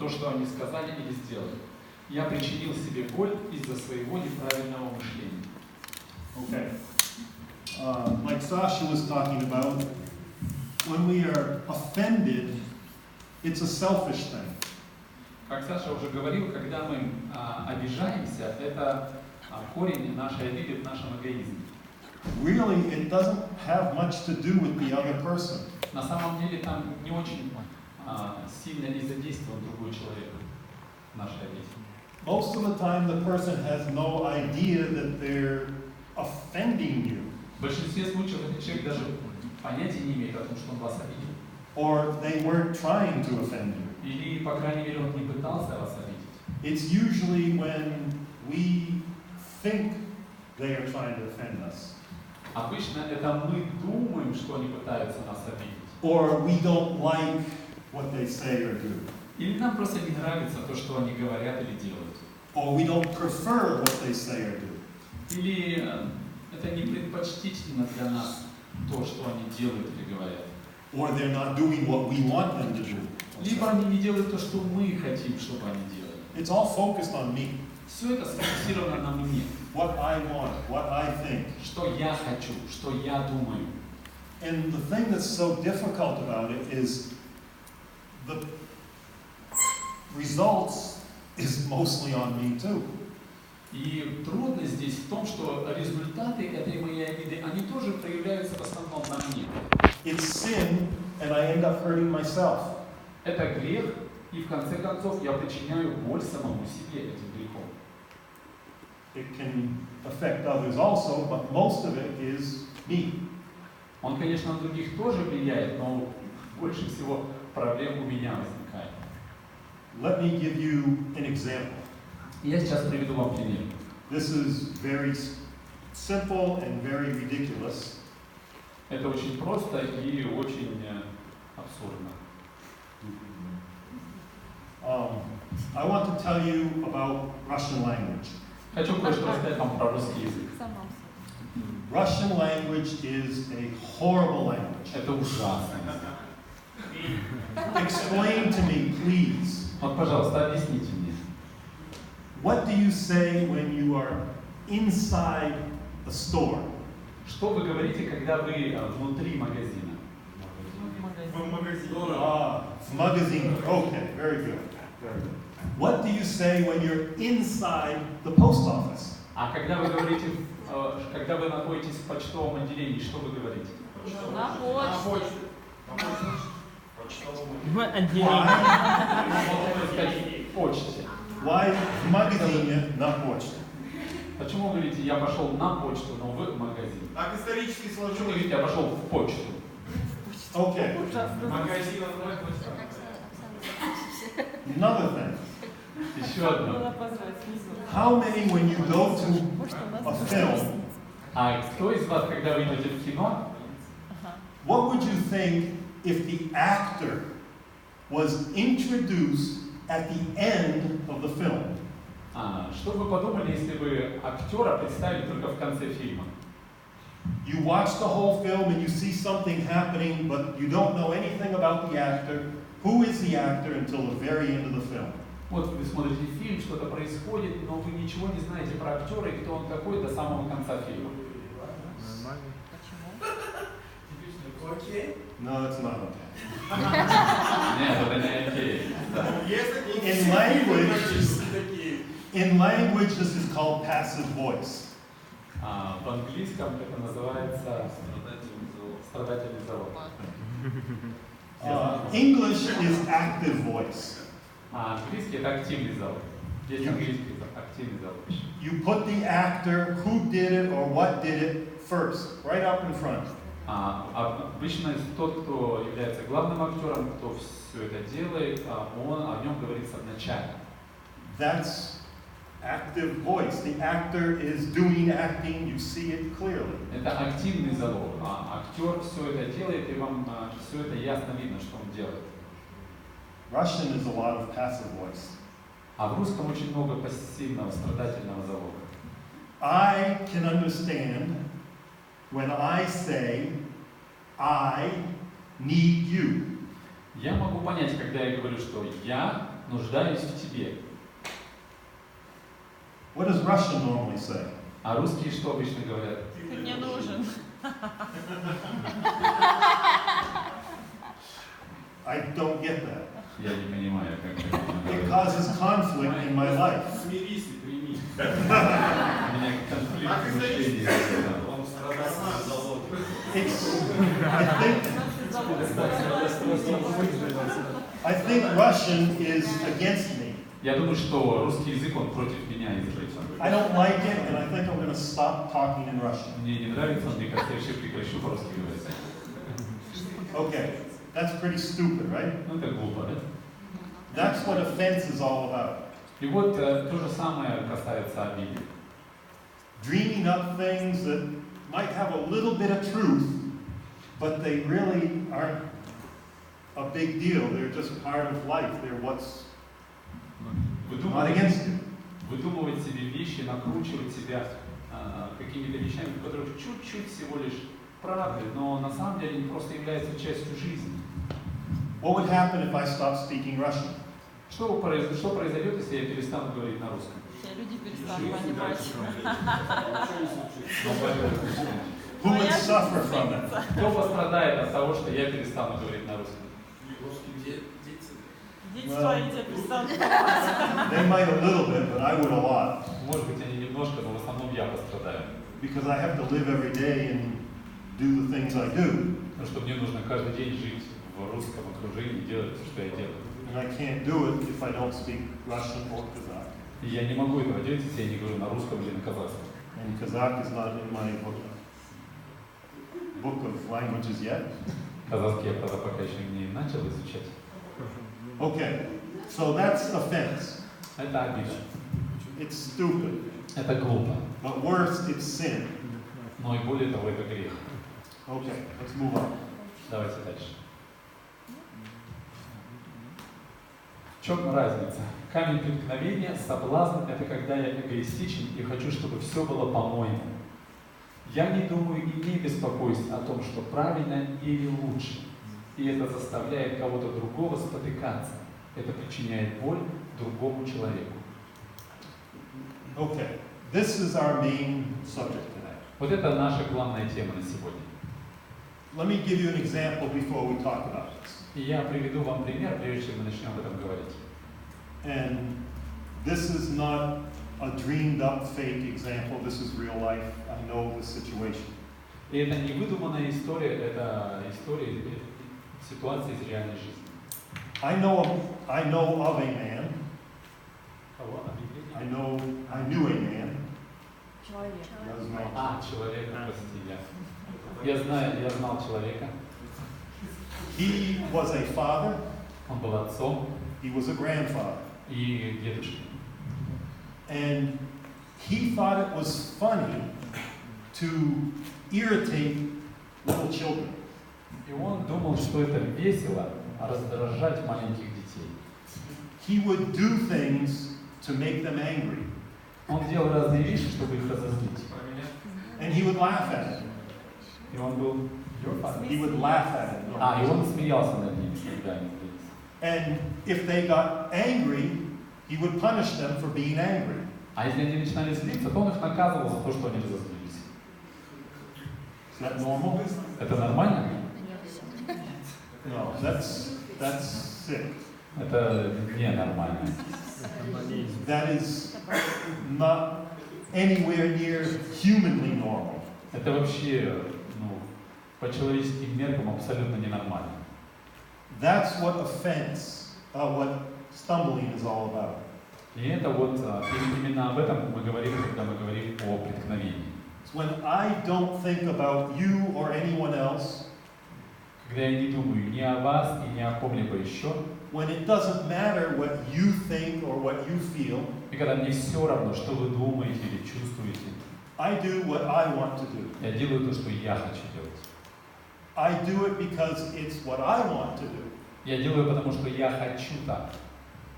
то, что они сказали или сделали. Я причинил себе боль из-за своего неправильного мышления. Okay. Like Sasha was talking about, when we are offended, it's a selfish thing. Как Саша уже говорил, когда мы обижаемся, это корень нашей обиды в нашем эгоизме. Really, it doesn't have much to do with the other person. На самом деле там не очень сильно и задействован другой человек в нашей обиде. Most of the time, the person has no idea that they're offending you. В большинстве случаев этот человек даже понятия не имеет о том, что он вас обидел. Or they weren't trying to offend you. Или, по крайней мере, он не пытался вас обидеть. It's usually when we think they are trying to offend us. Обычно это мы думаем, что они пытаются нас обидеть. Or we don't like what they say or do. Или нам просто не нравится то, что они говорят или делают. Or we don't prefer what they say or do. Или это не предпочтительно для нас то, что они делают или говорят. Or they're not doing what we want them to do. Либо они не делают то, что мы хотим, чтобы они делали. It's all focused on me. Все это сфокусировано на мне. What I want, what I think. Что я хочу, что я думаю. And the thing that's so difficult about it is the results is mostly on me too. И трудность здесь в том, что результаты этой моей обиды, они тоже проявляются в основном на мне. It's sin, and I end up hurting myself. Это грех, и в конце концов я причиняю боль самому себе этим грехом. It can affect others also, but most of it is me. Он, конечно, на других тоже влияет, но больше всего проблем у меня возникает. Let me give you an example. Я сейчас приведу вам пример. This is very simple and very ridiculous. Это очень просто и очень абсурдно. I want to tell you about Russian language. Хочу кое-что рассказать вам про русский язык. Russian language is a horrible language. Это ужасно. Explain to me, please. Вот, пожалуйста, объясните мне. What do you say when you are inside a store? Что вы говорите, когда вы внутри магазина? В магазине. Okay, very good. Very good. What do you say when you're inside the post office? А когда вы говорите, когда вы находитесь в почтовом отделении, что вы говорите? На почту. Почте. Why в магазине на почте? Почему вы говорите, я пошел на почту, но вы в магазин? Так исторически Почему вы сложилось. говорите, я пошел в почту? Okay. Магазин. Another thing. Еще одно. How many when you go to a film, А кто из вас, когда вы идете в кино, what would you think if the actor was introduced at the end of the film? что бы вы подумали, если бы актера представили только в конце фильма? You watch the whole film and you see something happening, but you don't know anything about the actor. Who is the actor until the very end of the film? Вот вы смотрите фильм, что-то происходит, но вы ничего не знаете про актера и кто он такой до самого конца фильма. Окей. No, it's not okay. Нет, это не окей. Есть такие In language, такие. in language, this is called passive voice. В английском это называется страдательный залог. English is active voice. А английский это активный залог. Есть английский активный залог. You put the actor, who did it or what did it, first, right up in front. Обычно тот, кто является главным актером, кто все это делает, он о нем говорится вначале. That's active voice. The actor is doing acting, you see it clearly. Это активный залог. Актер все это делает, и вам все это ясно видно, что он делает. Russian is a lot of passive voice. А в русском очень много пассивного, страдательного залога. I can understand when I say, I need you. Я могу понять, когда я говорю, что я нуждаюсь в тебе. What does Russian normally say? А русские что обычно говорят? Ты мне нужен. I don't get that. Я не понимаю, как это It говорят. causes conflict in my life. Смирись и прими. У меня конфликт мышления. Он страдает за залог. I think Russian is against me. Я думаю, что русский язык, он против меня изжить. I don't like it, and I think I'm going to stop talking in Russian. Мне не нравится, мне кажется, я вообще прекращу по-русски говорить. Okay, that's pretty stupid, right? Ну, это глупо, да? That's what offense is all about. И вот то же самое касается обиды. Dreaming up things that might have a little bit of truth, but they really aren't a big deal. They're just part of life. They're what's not against you. Выдумывать себе вещи, накручивать себя какими-то вещами, в которых чуть-чуть всего лишь правды, но на самом деле они просто являются частью жизни. What would happen if I stopped speaking Russian? Что произойдет, если я перестану говорить на русском? Все люди перестанут понимать. Who would suffer from it? Кто пострадает от того, что я перестану говорить на русском? Дети твои тебя перестанут понимать. They might a little bit, but I would a lot. Может быть, они немножко, но в основном я пострадаю. Because I have to live every day and do the things I do. Потому что мне нужно каждый день жить в русском окружении и делать все, что я делаю. And I can't do it if I don't speak Russian or Kazakh. И я не могу этого делать, если я не говорю на русском или на казахском. And Kazakh is not in my book of languages yet. Казахский я, правда, пока еще не начал изучать. Okay, so that's offense. Это обида. It's stupid. Это глупо. But worse, it's sin. Но и более того, это грех. Okay, let's move on. Давайте дальше. В чем разница? Камень преткновения, соблазн – это когда я эгоистичен и хочу, чтобы все было по-моему. Я не думаю и не беспокоюсь о том, что правильно или лучше. И это заставляет кого-то другого спотыкаться. Это причиняет боль другому человеку. Okay, this is our main subject today. Вот это наша главная тема на сегодня. Let me give you an example before we talk about this. И я приведу вам пример, прежде чем мы начнем об этом говорить. And this is not a dreamed up fake example, this is real life. I know the situation. И это не выдуманная история, это история, ситуация из реальной жизни. I know of a man. Кого? I knew a man. Человек. Я знал. Человека, прости, я знал человека. He was a father. Он был отцом He was a grandfather. и дедушкой. And he thought it was funny to irritate little children. И он думал, что это весело раздражать маленьких детей. He would do things to make them angry. Он делал разные вещи, чтобы их разозлить. And he would laugh at it. И он был... He would laugh at it. И он смеялся над ними, когда они злились. And if they got angry, he would punish them for being angry. А если они начинали злиться, то он их наказывал за то, что они разозлились. Is that normal? Это нормально? No, that's sick. Это ненормально. That is not anywhere near humanly normal. Это вообще, по человеческим меркам абсолютно ненормально. That's what offense, what stumbling is all about. И это вот, именно об этом мы говорим, когда мы говорим о преткновении. It's when I don't think about you or anyone else. Когда я не думаю ни о вас и ни о ком-либо еще. When it doesn't matter what you think or what you feel. И когда мне все равно, что вы думаете или чувствуете. I do what I want to do. Я делаю то, что я хочу делать. I do it because it's what I want to do. Я делаю, потому что я хочу так.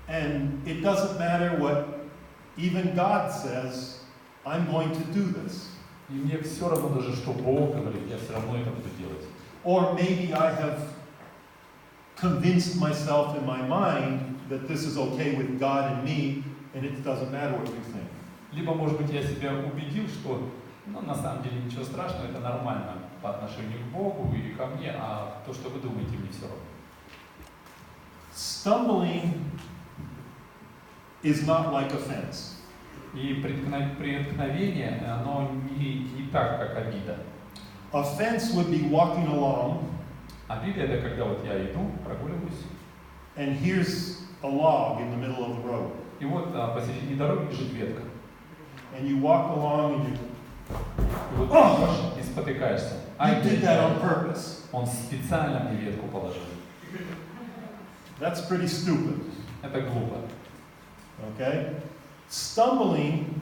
And it doesn't matter what even God says, I'm going to do this. И мне все равно даже, что Бог говорит, я все равно это буду делать. Or maybe I have convinced myself in my mind that this is okay with God and me, and it doesn't matter what you think. Либо, может быть, я себя убедил, что на самом деле ничего страшного, это нормально по отношению к Богу или ко мне, а то, что вы думаете, мне все равно. Stumbling is not like offense. И преткновение, оно не так, как обида. Offense would be walking along, Обида — это когда вот я иду, прогуливаюсь, and here's a log in the middle of the road. и вот посередине дороги лежит ветка. And you walk along and И вот ты идешь и спотыкаешься. you did that on purpose. Он специально мне ветку положил. That's pretty stupid, Это глупо. okay? Stumbling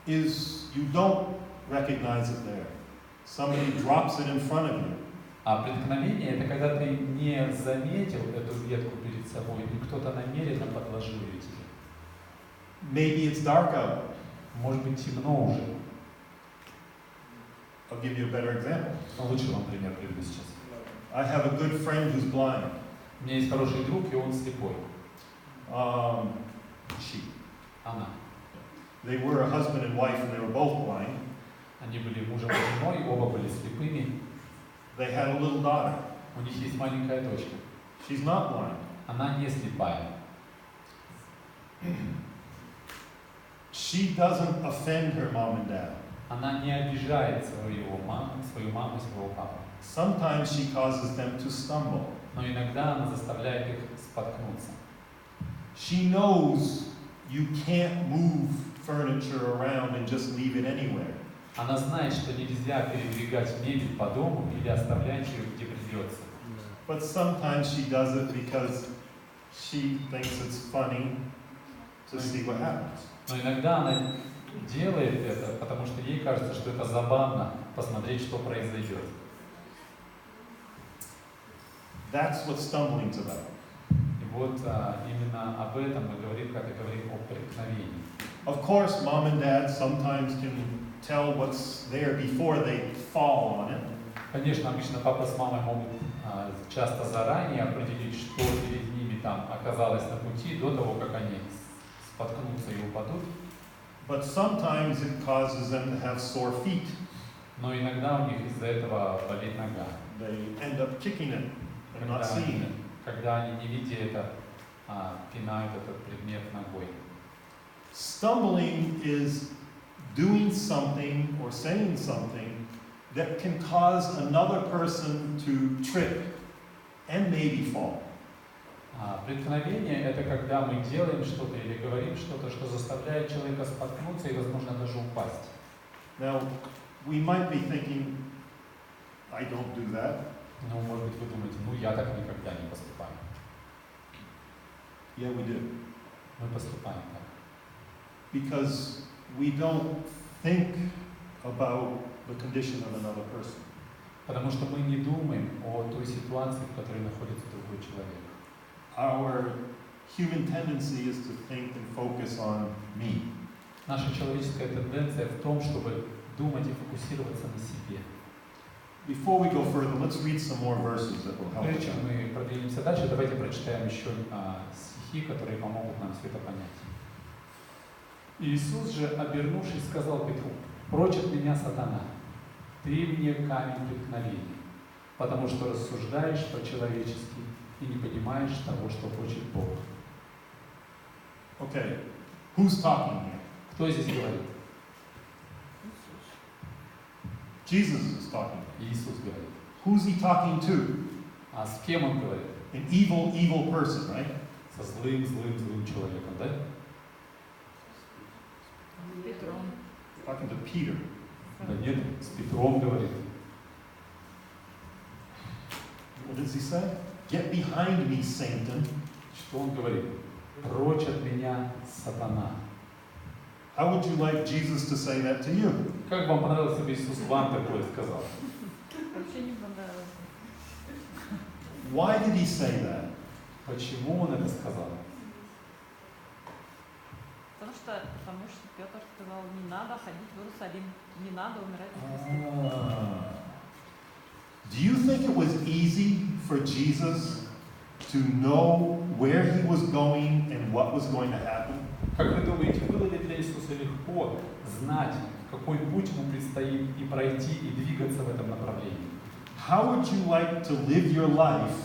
is you don't recognize it there. Somebody drops it in front of you. А преткновение — это когда ты не заметил эту ветку перед собой, и кто-то намеренно подложил ее тебе. Maybe it's dark out. Может быть, темно уже. I'll give you a better example. Но лучше вам пример приведу сейчас. I have a good friend who's blind. У меня есть хороший друг, и он слепой. She. Она. They were a husband and wife, and they were both blind. Они были мужем и женой, оба были слепыми. They had a little daughter. У них есть маленькая дочка. She's not blind. Она не слепая. She doesn't offend her mom and dad. Она не обижает свою маму, своего папу. Sometimes she causes them to stumble. Но иногда она заставляет их споткнуться. She knows you can't move furniture around and just leave it anywhere. Она знает, что нельзя передвигать мебель по дому или оставлять ее, где придется. But sometimes she does it because she thinks it's funny to see what happens. Но иногда она делает это, потому что ей кажется, что это забавно посмотреть, что произойдет. That's what stumbling's about. И вот именно об этом мы говорим, когда говорим о преткновении. Of course, mom and dad sometimes can tell what's there before they fall on it. Конечно, обычно папа с мамой могут часто заранее определить, что перед ними там оказалось на пути, до того, как они споткнутся и упадут. But sometimes it causes them to have sore feet. Но иногда у них из-за этого болит нога. They end up kicking it and not seeing it. Когда они, не видя это, пинают этот предмет ногой. Stumbling is doing something or saying something that can cause another person to trip and maybe fall. Преткновение — это когда мы делаем что-то или говорим что-то, что заставляет человека споткнуться и, возможно, даже упасть. Now, we might be thinking, I don't do that. Ну, может быть, вы думаете, я так никогда не поступаю. Yeah, we do. Мы поступаем так. Because we don't think about the condition of another person. Потому что мы не думаем о той ситуации, в которой находится другой человек. Our human tendency is to think and focus on me. Наша человеческая тенденция в том, чтобы думать и фокусироваться на себе. Before we go further, let's read some more verses that will help us. Прежде чем мы продвинемся дальше, давайте прочитаем еще стихи, которые помогут нам все это понять. Иисус же, обернувшись, сказал Петру: «Прочь от меня, сатана, ты мне камень преткновения, потому что рассуждаешь по-человечески и не понимаешь того, что хочет Бог». Okay, who's talking here? Кто здесь говорит? Jesus is talking. Иисус говорит. Who's he talking to? А с кем он говорит? An evil person, right? Со злым человеком, да? Петром. Talking to Peter. Да нет, с Петром говорит. What does he say? Get behind me, Satan. Что он говорит? Прочь от меня, сатана. How would you like Jesus to say that to you? Как вам понравилось, если бы Иисус вам такое сказал? Вообще не понравилось. Why did he say that? Почему он это сказал? Потому что Петр сказал, не надо ходить в Иерусалим, не надо умирать на кресте. Do you think it was easy for Jesus to know where he was going and what was going to happen? Как вы думаете, было ли для Иисуса легко знать, какой путь ему предстоит и пройти, и двигаться в этом направлении? How would you like to live your life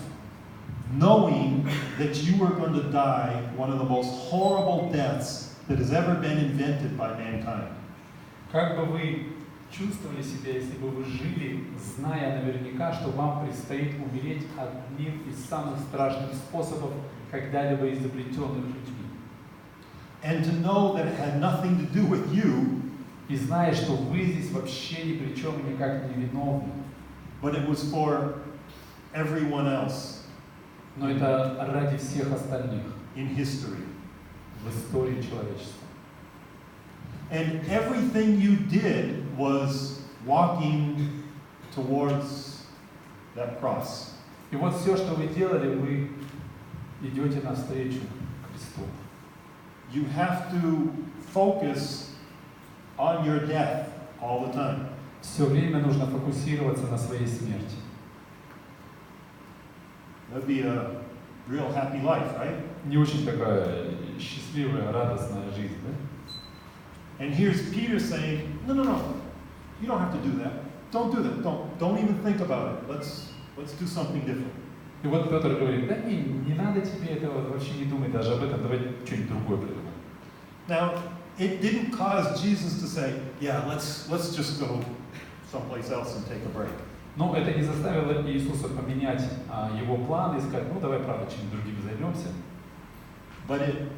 knowing that you are going to die one of the most horrible deaths that has ever been invented by mankind? Как бы вы чувствовали себя, если бы вы жили, зная наверняка, что вам предстоит умереть одним из самых страшных способов, когда-либо изобретенных людьми? And to know that it had nothing to do with you, И зная, что вы здесь вообще ни при чем и никак не виновны, but it was for everyone else но это ради всех остальных in history. в истории человечества. And everything you did was walking towards that cross. И вот все, что вы делали, вы идете навстречу Христу. You have to focus on your death all the time. Все время нужно фокусироваться на своей смерти. That'd be a real happy life, right? Не очень такая счастливая, радостная жизнь, да? And here's Peter saying, no, you don't have to do that. Don't do that. Don't even think about it. Let's do something different. И вот Петр говорит, да не надо тебе этого, вообще не думай даже об этом, давай что-нибудь другое придумаем. Now, it didn't cause Jesus to say, yeah, let's just go someplace else and take a break. Но это не заставило Иисуса поменять его планы и сказать, ну давай, правда, чем-нибудь другим займемся. But it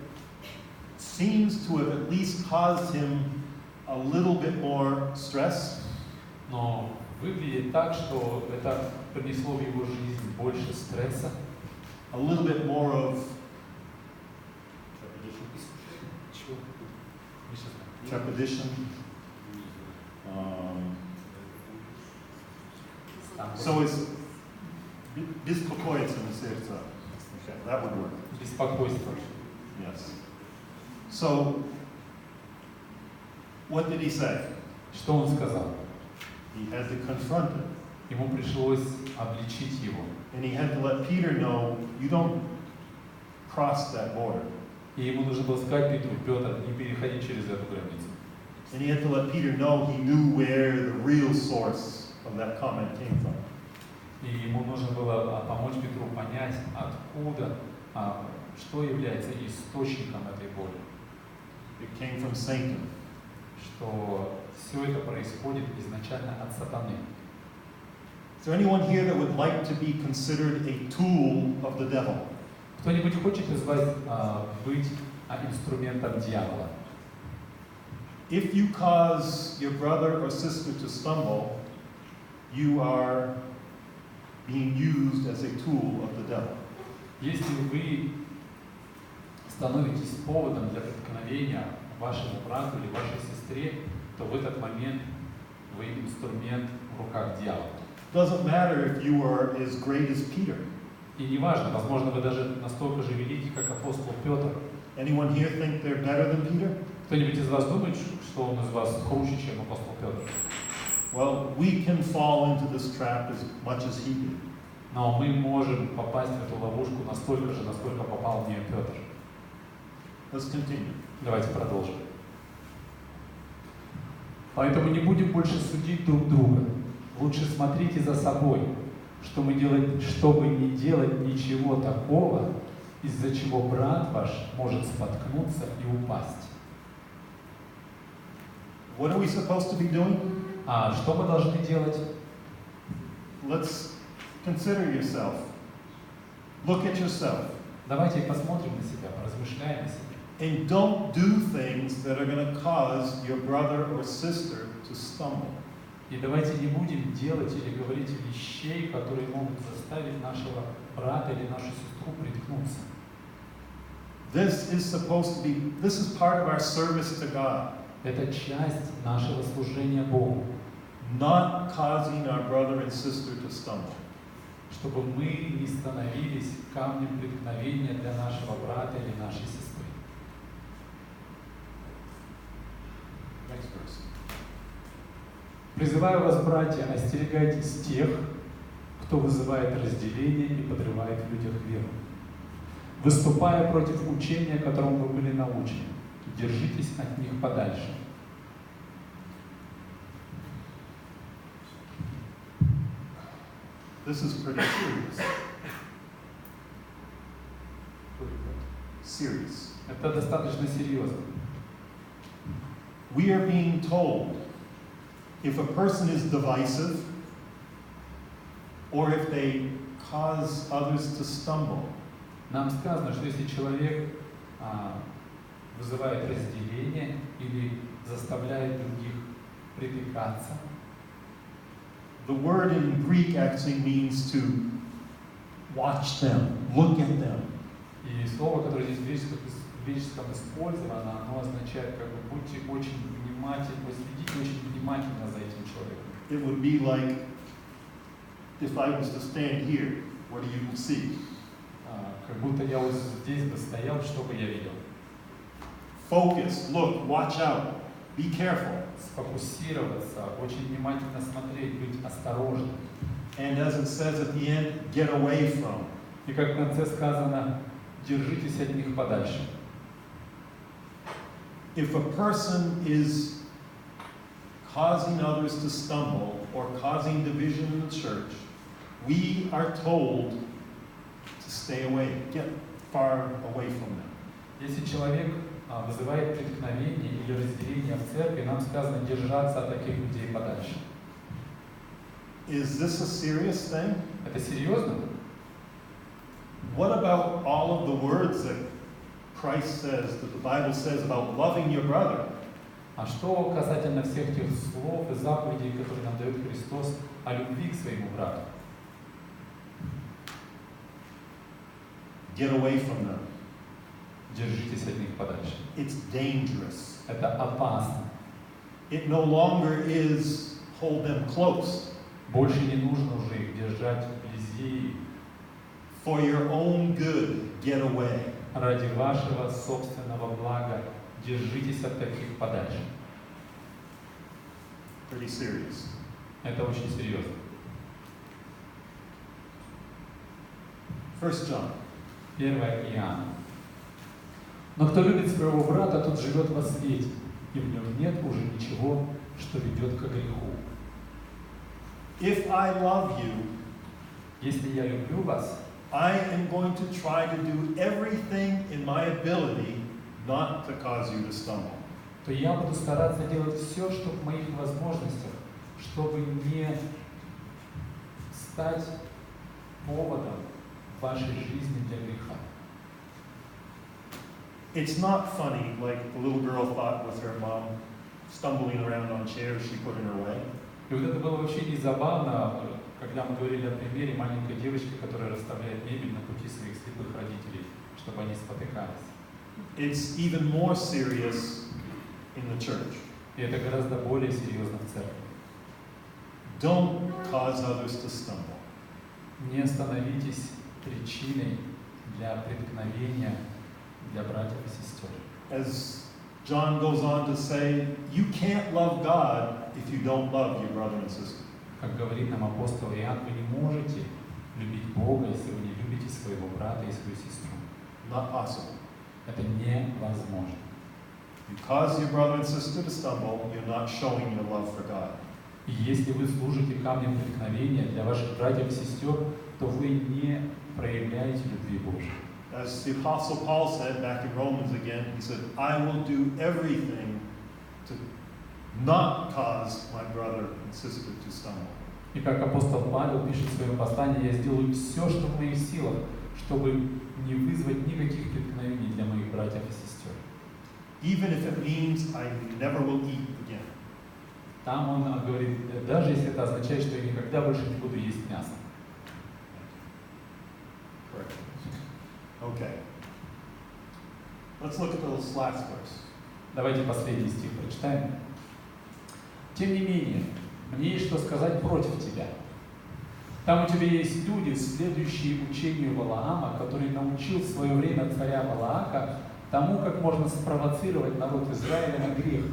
seems to have at least caused him a little bit more stress. Но выглядит так, что это принесло в его жизнь больше стресса, A little bit more of trepidation. So it's беспокоиться на сердце. Okay, that would work. беспокойство. Yes. So, what did he say? Что он сказал? He had to confront it. Ему пришлось обличить его. And he had to let Peter know, you don't cross that border. И ему нужно было сказать Петру, Петр, не переходи через эту границу. And he had to let Peter know he knew where the real source of that comment came from. И ему нужно было помочь Петру понять, откуда, что является источником этой боли. It came from Satan. Что все это происходит изначально от сатаны. Is there anyone here that would like to be considered a tool of the devil? Кто-нибудь хочет из вас быть инструментом дьявола? If you cause your brother or sister to stumble, you are being used as a tool of the devil. Если вы становитесь поводом для преткновения вашему брату или вашей сестре, то в этот момент вы инструмент в руках дьявола. Doesn't matter if you are as great as Peter. И неважно, возможно, вы даже настолько же велики, как апостол Петр. Anyone here think they're better than Peter? Кто-нибудь из вас думает, что он из вас круче, чем апостол Петр? Well, we can fall into this trap as much as he did. Но мы можем попасть в эту ловушку настолько же, насколько попал в нее Петр. Let's continue. Давайте продолжим. Поэтому не будем больше судить друг друга. Лучше смотрите за собой, чтобы не делать ничего такого, из-за чего брат ваш может споткнуться и упасть. What are we supposed to be doing? А что мы должны делать? Let's consider yourself. Look at yourself. Давайте посмотрим на себя, поразмышляем на себя. And don't do things that are going to cause your brother or sister to stumble. И давайте не будем делать или говорить вещей, которые могут заставить нашего брата или нашу сестру приткнуться. This is part of our service to God. Это часть нашего служения Богу, Not causing our brother and sister to stumble. чтобы мы не становились камнем преткновения для нашего брата или нашей сестры. Next verse. Призываю вас, братья, остерегайтесь тех, кто вызывает разделение и подрывает в людях веру. выступая против учения, которым вы были научены. Держитесь от них подальше. This is pretty serious. Serious. Это достаточно серьезно. We are being told if a person is divisive or if they cause others to stumble, Нам сказано, что если человек вызывает разделение или заставляет других притыкаться, the word in Greek actually means to watch them, look at them. и слово, которое здесь в греческом использовано, оно означает, как бы, будьте очень внимательны, следите очень внимательно за этим человеком. It would be like if I was to stand here, what do you see? Как будто я вот здесь бы стоял, что бы я видел. Focus, look, watch out, be careful. Сфокусироваться, очень внимательно смотреть, быть осторожным. And as it says at the end, get away from. И как в конце сказано, держитесь от них подальше. If a person is causing others to stumble or causing division in the church, we are told to stay away, get far away from them. Если человек вызывает преткновение или разделение в церкви, нам сказано держаться от таких людей подальше. Is this a serious thing? Это серьезно? What about all of the words that Christ says, that the Bible says about loving your brother? А что касательно всех тех слов и заповедей, которые нам дает Христос о любви к своему брату? Get away from them. Держитесь от них подальше. It's dangerous. Это опасно. It no longer is hold them close. Больше не нужно уже их держать вблизи. For your own good, get away. Ради вашего собственного блага держитесь от таких подальше. Pretty serious. Это очень серьезно. 1 John. 1 Иоанна. Но кто любит своего брата, тот живет во свете, и в нем нет уже ничего, что ведет к греху. If I love you, Если я люблю вас, I am going to try to do everything in my ability not to cause you to stumble. то я буду стараться делать все, что в моих возможностях, чтобы не стать поводом в вашей жизни для греха. It's not funny like the little girl thought with her mom stumbling around on chairs she put in her way. И вот это было вообще не забавно, когда мы говорили о примере маленькой девочки, которая расставляет мебель на пути своих слепых родителей, чтобы они спотыкались. It's even more serious in the church. И это гораздо более серьезно в церкви. Don't cause others to stumble. Не становитесь причиной для преткновения для братьев и сестер. As John goes on to say, you can't love God if you don't love your brother and sister. Как говорит нам апостол Иоанн, вы не можете любить Бога, если вы не любите своего брата и свою сестру. Not possible. Это невозможно. You cause your brother and sister to stumble, you're not showing your love for God. И если вы служите камнем преткновения для ваших братьев и сестер, то вы не проявляете любви Божьей. As the Apostle Paul said back in Romans again, he said, I will do everything to not cause my brother and sister to stumble. И как апостол Павел пишет в своем послании, я сделаю все, что в моих силах, чтобы не вызвать никаких преткновений для моих братьев и сестер. Even if it means I never will eat again. Там он говорит, даже если это означает, что я никогда больше не буду есть мясо. Correct. Okay. Let's look at this last verse. Давайте последний стих прочитаем. Тем не менее, мне есть что сказать против тебя. Там у тебя есть люди, следующие учению Валаама, который научил в свое время царя Валаака тому, как можно спровоцировать народ Израиля на грех,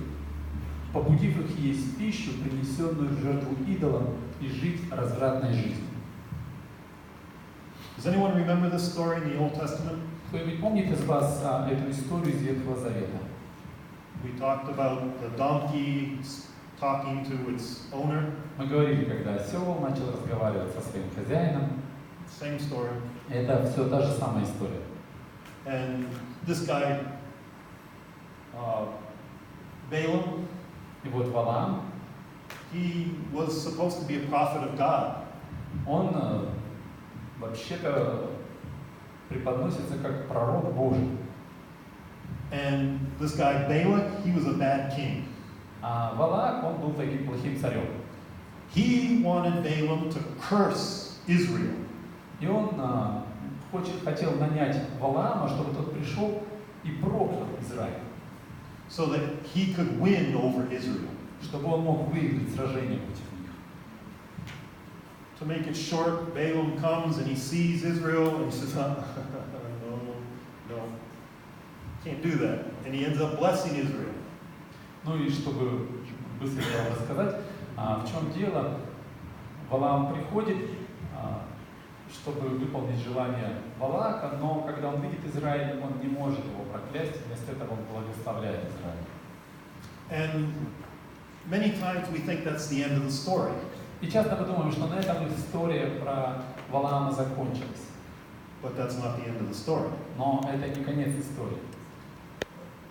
побудив их есть пищу, принесенную в жертву идолам, и жить развратной жизнью. Does anyone remember this story in the Old Testament? Кто-нибудь помнит из вас эту историю из Ветхого Завета? We talked about the donkey talking to its owner. Мы говорили, когда осел начал разговаривать со своим хозяином. Same story. Это все та же самая история. And this guy, Balaam, И вот Валаам, he was supposed to be a prophet of God. он вообще-то преподносится как пророк Божий. And this guy, Balak, he was a bad king. А Валаак, он был таким плохим царем. He wanted Balaam to curse Israel. И он хотел нанять Валаама, чтобы тот пришел и проклял Израиль, So that he could win over Israel. чтобы он мог выиграть сражение против них. To make it short, Balaam comes and he sees Israel and he says, no, can't do that. And he ends up blessing Israel. Ну и чтобы быстро вам рассказать, в чем дело, Валаам приходит, чтобы выполнить желание Валаака, но когда он видит Израиль, он не может его проклясть, вместо этого он благословляет Израиль. And many times we think that's the end of the story. И часто мы думаем, что на этом история про Валаама закончилась. But that's not the end of the story. Но это не конец истории.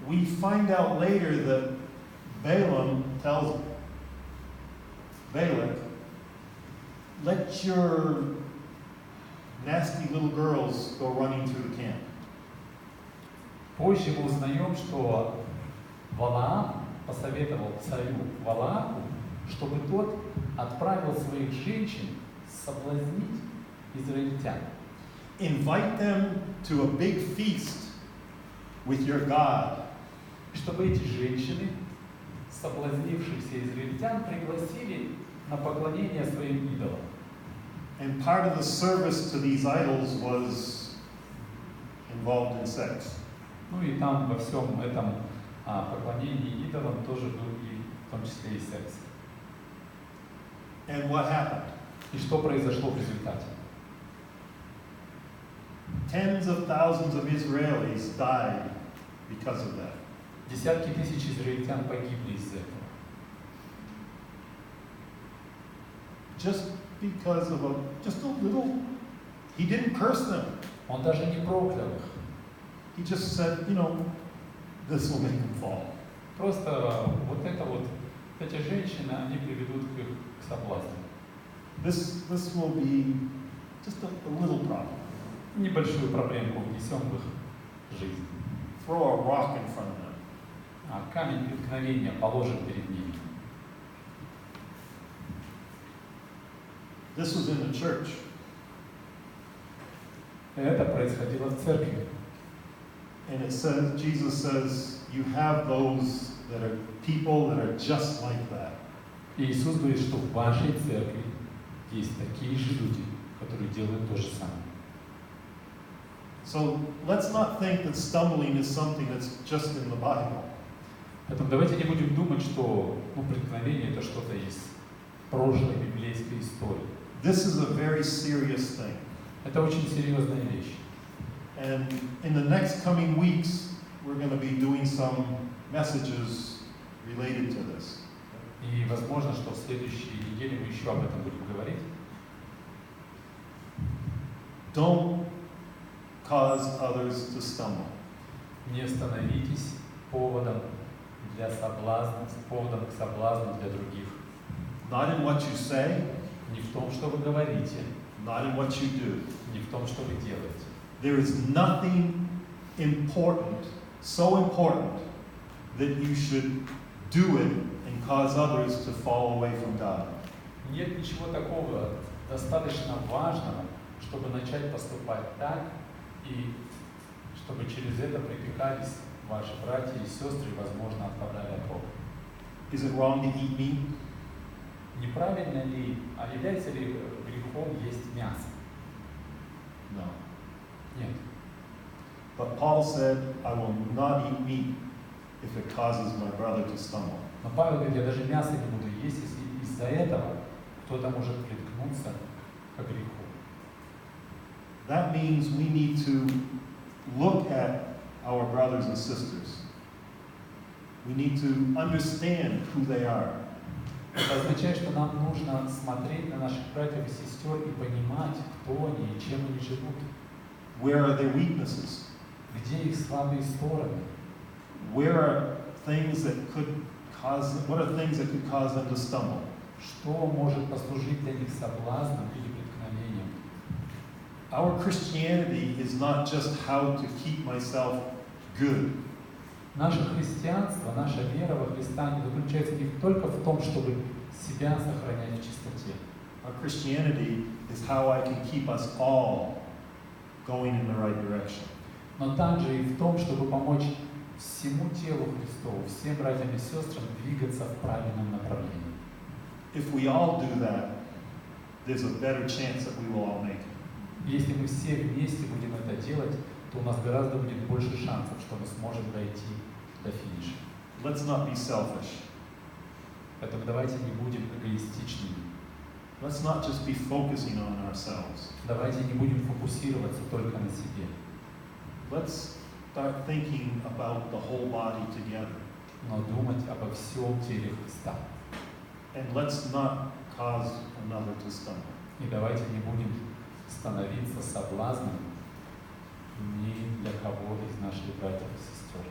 We find out later that Balaam tells Balak, let your nasty little girls go running through the camp. Позже мы узнаем, что Валаам посоветовал царю Валааку, чтобы тот отправил своих женщин соблазнить израильтян. Invite them to a big feast with your God. Чтобы эти женщины, соблазнившихся израильтян, пригласили на поклонение своим идолам. And part of the service to these idols was involved in sex. Ну и там во всем этом поклонении идолам тоже был и в том числе и секс. And what happened? И что произошло в результате? Tens of thousands of Israelis died because of that. Десятки тысяч израильтян погибли из-за этого. Just because of just a little, he didn't curse them. Он даже не проклял их. He just said, this will make them fall. Просто вот это вот, эти женщины, они приведут их к соблазну. This will be just a little problem. Небольшую проблемку внесем в их жизнь. Throw a rock in front of them. А камень преткновения положен перед ними. This was in the church. Это происходило в церкви. And it says, Jesus says, you have those that are people that are just like that. И Иисус говорит, что в вашей церкви есть такие же люди, которые делают то же самое. So let's not think that stumbling is something that's just in the Bible. Поэтому давайте не будем думать, что преткновение это что-то из прошлой библейской истории. This is a very serious thing. Это очень серьезная вещь. And in the next coming weeks, we're going to be doing some messages related to this. И возможно, что в следующей неделе мы еще об этом будем говорить. Don't cause others to stumble. Не становитесь поводом для соблазна, поводом к соблазну для других. Not in what you say, Не в том, что вы говорите, not in what you do. не в том, что вы делаете. There is nothing important, so important, that you should do it and cause others to fall away from God. Нет ничего такого достаточно важного, чтобы начать поступать так, и чтобы через это припекались ваши братья и сестры, и, возможно, отпадали от Бога. Is it wrong to eat meat? Неправильно ли, является ли грехом есть мясо? No. Нет. But Paul said, I will not eat meat if it causes my brother to stumble. Но Павел говорит, я даже мясо не буду есть, если из-за этого кто-то может приткнуться к греху. That means we need to look at our brothers and sisters, we need to understand who they are. Это означает, что нам нужно смотреть на наших братьев и сестер и понимать, кто они и чем они живут. Where are their weaknesses? Где их слабые стороны? Where are things that could cause, what are things that could cause them to stumble? Что может послужить для них соблазном или преткновением? Our Christianity is not just how to keep myself good. Наше христианство, наша вера во Христа не заключается не только в том, чтобы себя сохранять в чистоте. Our Christianity is how I can keep us all going in the right direction. Но также и в том, чтобы помочь всему телу Христову, всем братьям и сестрам двигаться в правильном направлении. If we all do that, there's a better chance that we will all make it. Если мы все вместе будем это делать, то у нас гораздо будет больше шансов, что мы сможем дойти до финиша. Let's not be selfish. Поэтому давайте не будем эгоистичными. Let's not just be focusing on ourselves. Давайте не будем фокусироваться только на себе. Let's start thinking about the whole body together. Но думать обо всем теле Христа. And let's not cause another to stumble. И давайте не будем становиться соблазном ни для кого из наших братьев и сестер.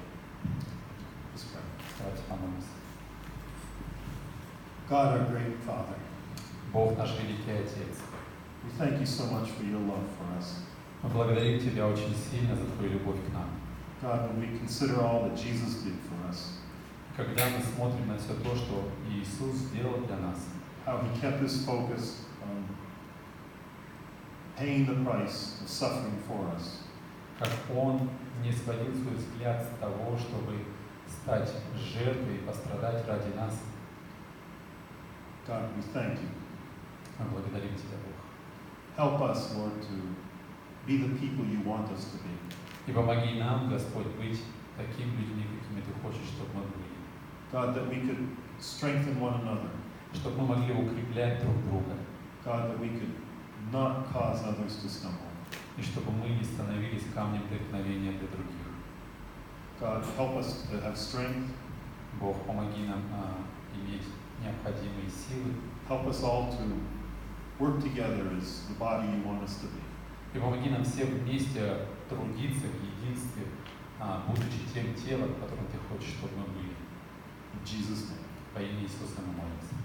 Let's pray. Давайте помолимся. God, our great Father, Бог наш великий Отец, we thank you so much for your love for us. мы благодарим Тебя очень сильно за Твою любовь к нам. God, when we consider all that Jesus did for us, Когда мы смотрим на все то, что Иисус сделал для нас, how he kept his focus on paying the price of suffering for us, как Он не сводил свой взгляд с того, чтобы стать жертвой и пострадать ради нас, God, we thank you. мы благодарим Тебя, Бог. Help us, Lord, to be the people you want us to be. И помоги нам, Господь, быть такими людьми, какими Ты хочешь, чтобы мы были. God, that we could strengthen one another. Чтобы мы могли укреплять друг друга. God, that we could not cause others to stumble. И чтобы мы не становились камнем преткновения для других. God, help us to have strength. Бог, помоги нам иметь необходимые силы. Help us all to work together as the body you want us to be. И помоги нам все вместе трудиться в единстве, будучи тем телом, которым Ты хочешь, чтобы мы были. In Jesus' name. Во имя Иисуса мы молимся.